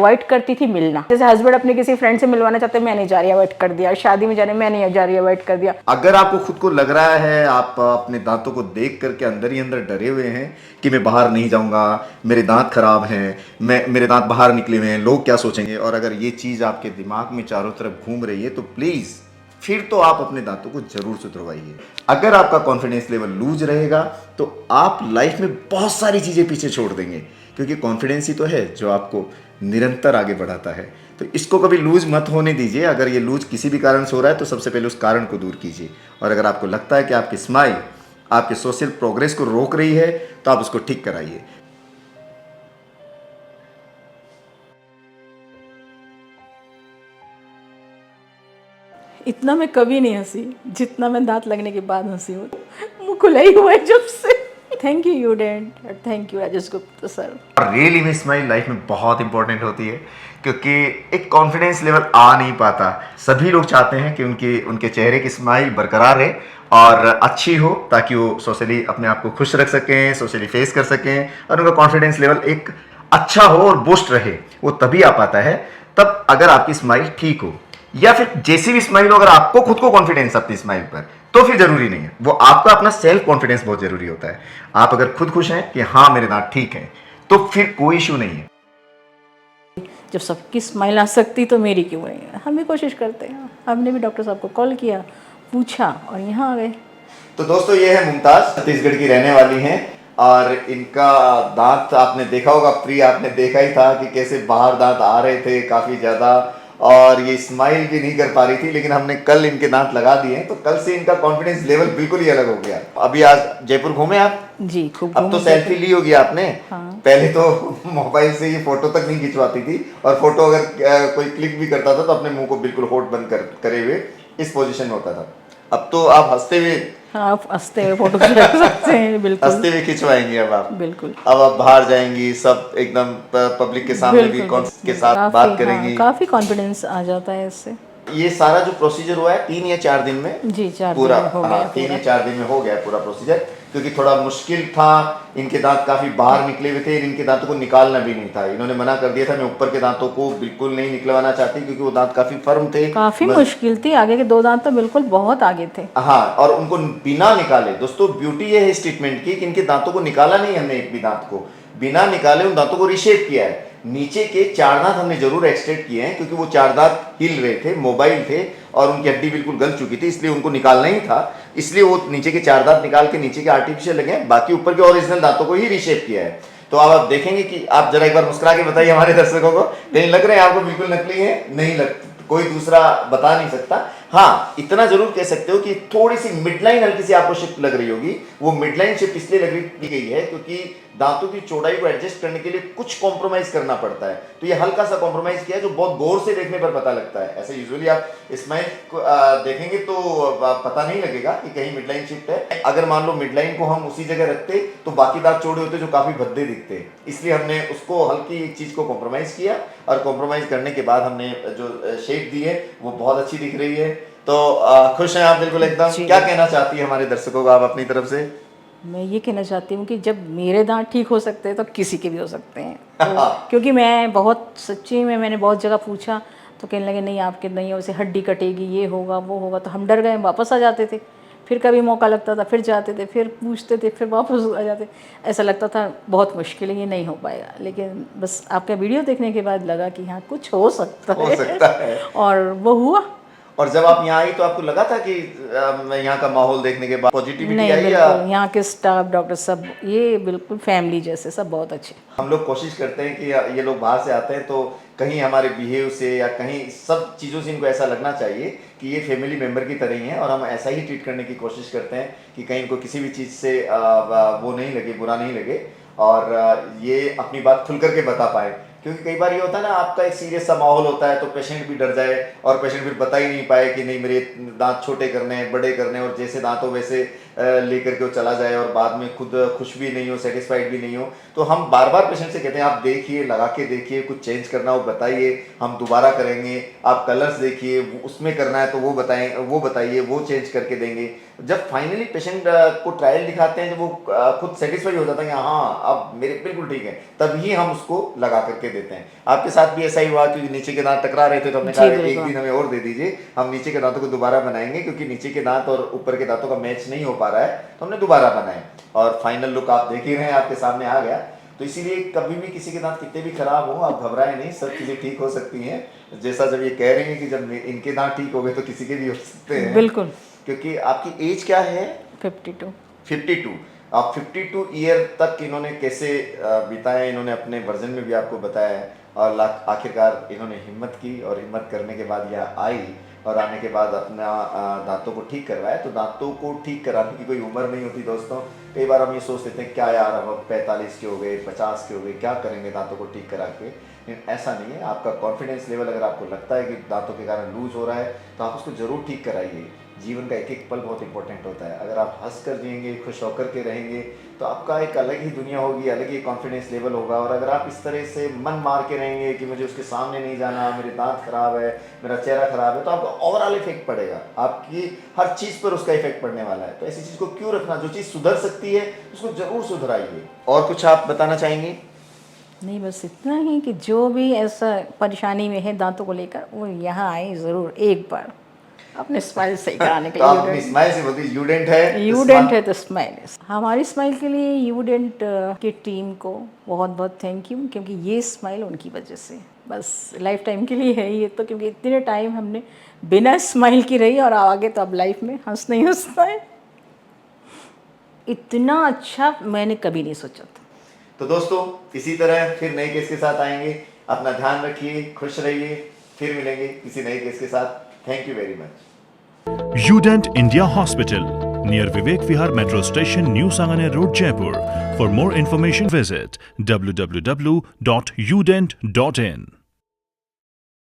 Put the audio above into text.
Avoid करती थी मिलना। जैसे हस्बैंड अपने किसी फ्रेंड से मिलवाना चाहते, मैं नहीं जा रही, अवॉइड कर दिया। शादी में जाने, मैं नहीं जा रही, अवॉइड कर दिया। अगर आपको खुद को लग रहा है, आप अपने दांतों को देख करके अंदर ही अंदर डरे हुए हैं कि मैं बाहर नहीं जाऊंगा, मेरे दांत खराब हैं, मेरे दांत बाहर निकले हुए हैं, लोग क्या सोचेंगे, और अगर ये चीज़ आपके दिमाग में चारों तरफ घूम रही है तो प्लीज़ फिर तो आप अपने दांतों को जरूर सुधरवाइए। अगर आपका कॉन्फिडेंस लेवल लूज रहेगा तो आप लाइफ में बहुत सारी चीज़ें पीछे छोड़ देंगे, क्योंकि कॉन्फिडेंस ही तो है जो आपको निरंतर आगे बढ़ाता है। तो इसको कभी लूज मत होने दीजिए। अगर ये लूज किसी भी कारण से हो रहा है तो सबसे पहले उस कारण को दूर कीजिए। और अगर आपको लगता है कि आपकी स्माइल आपके सोशल प्रोग्रेस को रोक रही है तो आप उसको ठीक कराइए। इतना मैं कभी नहीं हंसी जितना मैं दांत लगने के बाद हंसी हूँ। मुंह खुला ही हुआ है जब से। Thank you you dad, thank you Rajesh Gupta sir. Really में स्माइल लाइफ में बहुत इंपॉर्टेंट होती है, क्योंकि एक कॉन्फिडेंस लेवल आ नहीं पाता। सभी लोग चाहते हैं कि उनके चेहरे की स्माइल बरकरार रहे और अच्छी हो, ताकि वो सोशली अपने आप को खुश रख सकें, सोशली फेस कर सकें, और उनका कॉन्फिडेंस लेवल एक अच्छा हो और बूस्ट रहे। वो तभी आ पाता है तब अगर आपकी स्माइल ठीक हो, या फिर जैसी भी स्माइल हो, अगर आपको खुद को कॉन्फिडेंस अपनी स्माइल पर, तो फिर जरूरी नहीं है। वो आपका अपना सेल्फ कॉन्फिडेंस बहुत जरूरी होता है। आप अगर खुद खुश हैं कि हाँ मेरे दांत ठीक हैं, तो फिर कोई इशू नहीं है। जब सबकी स्माइल आ सकती तो मेरी क्यों नहीं है। हम भी कोशिश करते हैं। हमने भी डॉक्टर साहब को कॉल किया, पूछा और यहाँ आ गए। तो दोस्तों, ये है मुमताज, छत्तीसगढ़ की रहने वाली हैं, और इनका दांत आपने देखा होगा, प्री आपने देखा ही था कि कैसे बाहर दांत आ रहे थे काफ़ी ज़्यादा, और ये स्माइल भी नहीं कर पा रही थी। लेकिन हमने कल इनके दांत लगा दिए, तो कल से इनका कॉन्फिडेंस लेवल बिल्कुल ही अलग हो गया। अभी आज जयपुर घूमे आप? जी खूब। अब तो सेल्फी ली होगी आपने। हाँ। पहले तो मोबाइल से ये फोटो तक नहीं खिंचवाती थी, और फोटो अगर कोई क्लिक भी करता था तो अपने मुंह को बिल्कुल होठ बंद करे हुए इस पोजीशन में होता था। अब तो आप हंसते हुए, हाँ, आप हंसते हुए फोटो खिंचा सकते हैं। बिल्कुल हंसते हुए खिंचवाएंगी अब आप। बिल्कुल। अब आप बाहर जाएंगी, सब एकदम पब्लिक के सामने भी के साथ बात करेंगी। काफ़ी कॉन्फिडेंस आ जाता है इससे। ये सारा जो प्रोसीजर हुआ है 3 या 4 दिन में, जी 4 पूरा, दिन में हो गया। हाँ 3 या 4 दिन में हो गया पूरा प्रोसीजर, क्योंकि थोड़ा मुश्किल था। इनके दांत काफी बाहर निकले हुए थे, इनके दांतों को निकालना भी नहीं था। इन्होंने मना कर दिया था, मैं ऊपर के दांतों को बिल्कुल नहीं निकलवाना चाहती, क्योंकि वो दांत काफी फर्म थे, काफ़ी मुश्किल थी। आगे के 2 दांत तो बिल्कुल बहुत आगे थे। हाँ, और उनको बिना निकाले, दोस्तों ब्यूटी ये है इस ट्रीटमेंट की कि इनके दांतों को निकाला नहीं हमने, एक भी दांत को बिना निकाले उन दांतों को रिशेप किया है। नीचे के 4 दांत हमने जरूर एक्सट्रैक्ट किए हैं, क्योंकि वो 4 दांत हिल रहे थे, मोबाइल थे, और उनकी हड्डी बिल्कुल गल चुकी थी, इसलिए उनको निकालना ही था। इसलिए वो नीचे के 4 दांत निकाल के नीचे के आर्टिफिशियल लगे हैं, बाकी ऊपर के ओरिजिनल दांतों को ही रिशेप किया है। तो अब आप देखेंगे कि आप जरा एक बार मुस्कुरा के बताइए हमारे दर्शकों को, कहीं लग रहे हैं आपको बिल्कुल नकली है? नहीं लगता, कोई दूसरा बता नहीं सकता। हाँ, इतना जरूर कह सकते हो कि थोड़ी सी मिडलाइन हल्की सी आपको शिफ्ट लग रही होगी। वो मिडलाइन शिफ्ट इसलिए लग रही गई है क्योंकि दांतों की चौड़ाई को एडजस्ट करने के लिए कुछ कॉम्प्रोमाइज करना पड़ता है। तो ये हल्का सा कॉम्प्रोमाइज किया है, जो बहुत गौर से देखने पर पता लगता है। ऐसे यूजुअली आप स्माइल को देखेंगे तो पता नहीं लगेगा कि कहीं मिडलाइन शिफ्ट है। अगर मान लो मिडलाइन को हम उसी जगह रखते तो बाकी दांत चौड़े होते जो काफी भद्दे दिखते, इसलिए हमने उसको हल्की एक चीज को कॉम्प्रोमाइज किया, और कॉम्प्रोमाइज करने के बाद हमने जो शेप दी है वो बहुत अच्छी दिख रही है। तो खुश हैं आप बिल्कुल एकदम? क्या कहना चाहती है हमारे दर्शकों को आप अपनी तरफ से? मैं ये कहना चाहती हूँ कि जब मेरे दांत ठीक हो सकते हैं तो किसी के भी हो सकते हैं। तो क्योंकि मैं बहुत सच्ची में, मैंने बहुत जगह पूछा तो कहने लगे नहीं आपके नहीं, वैसे हड्डी कटेगी, ये होगा वो होगा। तो हम डर गए, वापस आ जाते थे। फिर कभी मौका लगता था फिर जाते थे, फिर पूछते थे, फिर वापस आ जाते। ऐसा लगता था बहुत मुश्किल है, ये नहीं हो पाएगा। लेकिन बस आपका वीडियो देखने के बाद लगा कि हाँ कुछ हो सकता है। और वो हुआ। और जब आप यहाँ आई तो आपको लगा था कि यहाँ का माहौल देखने के बाद पॉजिटिविटी नहीं, आई? बिल्कुल यहाँ के स्टाफ, डॉक्टर सब, ये बिल्कुल फैमिली जैसे, सब बहुत अच्छे। हम लोग कोशिश करते हैं कि ये लोग बाहर से आते हैं तो कहीं हमारे बिहेव से या कहीं सब चीज़ों से इनको ऐसा लगना चाहिए कि ये फैमिली मेम्बर की तरह ही हैं, और हम ऐसा ही ट्रीट करने की कोशिश करते हैं कि कहीं इनको किसी भी चीज़ से वो नहीं लगे, बुरा नहीं लगे, और ये अपनी बात खुल करके बता पाए। क्योंकि कई बार ये होता है ना, आपका एक सीरियस सा माहौल होता है तो पेशेंट भी डर जाए, और पेशेंट फिर बता ही नहीं पाए कि नहीं मेरे दांत छोटे करने हैं, बड़े करने हैं, और जैसे दांत हो वैसे लेकर के वो चला जाए, और बाद में खुद खुश भी नहीं हो, सेटिस्फाइड भी नहीं हो। तो हम बार बार पेशेंट से कहते हैं आप देखिए, लगा के देखिए, कुछ चेंज करना हो बताइए, हम दोबारा करेंगे। आप कलर्स देखिए, उसमें करना है तो वो बताएं, वो बताइए, वो चेंज करके देंगे। जब फाइनली पेशेंट को ट्रायल दिखाते हैं, जब वो खुद सेटिस्फाई हो जाता है कि हाँ अब मेरे बिल्कुल ठीक है, तभी हम उसको लगा करके देते हैं। आपके साथ भी ऐसा ही हुआ कि नीचे के दांत टकरा रहे थे तो हमने कहा एक दिन हमें और दे दीजिए, हम नीचे के दांतों को दोबारा बनाएंगे, क्योंकि नीचे के दांत और ऊपर के दांतों का मैच नहीं हो पा रहा है, तो हमने दोबारा बनाए और फाइनल लुक आप देख ही रहे हैं, आपके सामने आ गया। तो इसीलिए कभी भी किसी के दांत कितने भी खराब हो, आप घबराएं नहीं, सब चीजें ठीक हो सकती हैं। जैसा जब ये कह रही हैं कि जब इनके दांत ठीक हो गए तो किसी के भी हो सकते हैं। बिल्कुल। क्योंकि आपकी एज क्या है? 52। 52। आप 52 ईयर तक इन्होंने कैसे बिताए, इन्होंने अपने वर्जन में भी आपको बताया है, और आखिरकार इन्होंने हिम्मत की और हिम्मत करने के बाद यह आई और आने के बाद अपना दांतों को ठीक करवाया। तो दांतों को ठीक कराने की कोई उम्र नहीं होती दोस्तों। कई बार हम ये सोचते थे क्या यार हम 45 के हो गए, 50 के हो गए, क्या करेंगे दांतों को ठीक करा के, लेकिन ऐसा नहीं है। आपका कॉन्फिडेंस लेवल अगर आपको लगता है कि दांतों के कारण लूज हो रहा है तो आप उसको ज़रूर ठीक कराइए। जीवन का एक एक पल बहुत इंपॉर्टेंट होता है। अगर आप हंस कर जिएंगे, खुश होकर के रहेंगे, तो आपका एक अलग ही दुनिया होगी, अलग ही कॉन्फिडेंस लेवल होगा। और अगर आप इस तरह से मन मार के रहेंगे कि मुझे उसके सामने नहीं जाना, मेरे दांत खराब है, मेरा चेहरा खराब है, तो आपका ओवरऑल इफेक्ट पड़ेगा, आपकी हर चीज़ पर उसका इफेक्ट पड़ने वाला है। तो ऐसी चीज़ को क्यों रखना, जो चीज़ सुधर सकती है उसको ज़रूर सुधराइए। और कुछ आप बताना चाहेंगी? नहीं, बस इतना ही कि जो भी ऐसा परेशानी में है दांतों को लेकर, वो यहाँ आए ज़रूर एक बार अपने स्माइल सही कराने के तो आप लिए। अपनी स्माइल से बोलती यूडेंट है, यूडेंट है तो स्माइल है। हमारी स्माइल के लिए यूडेंट की टीम को बहुत बहुत थैंक यू, क्योंकि ये स्माइल उनकी वजह से बस लाइफ टाइम के लिए है ये तो, क्योंकि इतने टाइम हमने बिना स्माइल की रही और आगे तो अब लाइफ में हंस नहीं हंसता है। इतना अच्छा मैंने कभी नहीं सोचा था। तो दोस्तों इसी तरह फिर नए केस के साथ आएंगे। अपना ध्यान रखिए, खुश रहिए, फिर मिलेंगे किसी नए केस के साथ। Thank you very much. Udent India Hospital, near Vivek Vihar Metro Station, New Sanganer Road, Jaipur. For more information, visit www.udent.in.